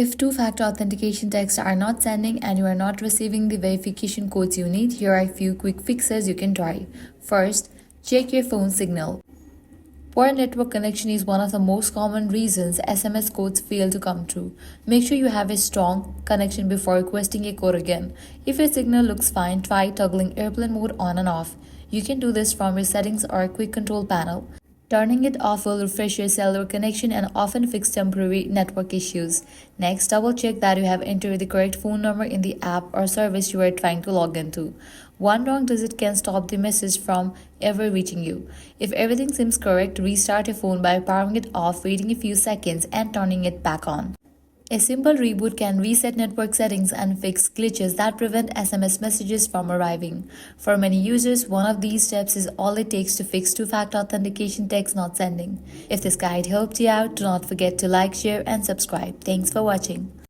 If two-factor authentication texts are not sending and you are not receiving the verification codes you need, here are a few quick fixes you can try. First, check your phone signal. Poor network connection is one of the most common reasons SMS codes fail to come through. Make sure you have a strong connection before requesting a code again. If your signal looks fine, try toggling airplane mode on and off. You can do this from your settings or a quick control panel. Turning it off will refresh your cellular connection and often fix temporary network issues. Next, double check that you have entered the correct phone number in the app or service you are trying to log into. One wrong digit can stop the message from ever reaching you. If everything seems correct, restart your phone by powering it off, waiting a few seconds, and turning it back on. A simple reboot can reset network settings and fix glitches that prevent SMS messages from arriving. For many users, one of these steps is all it takes to fix two-factor authentication text not sending. If this guide helped you out, do not forget to like, share, and subscribe. Thanks for watching.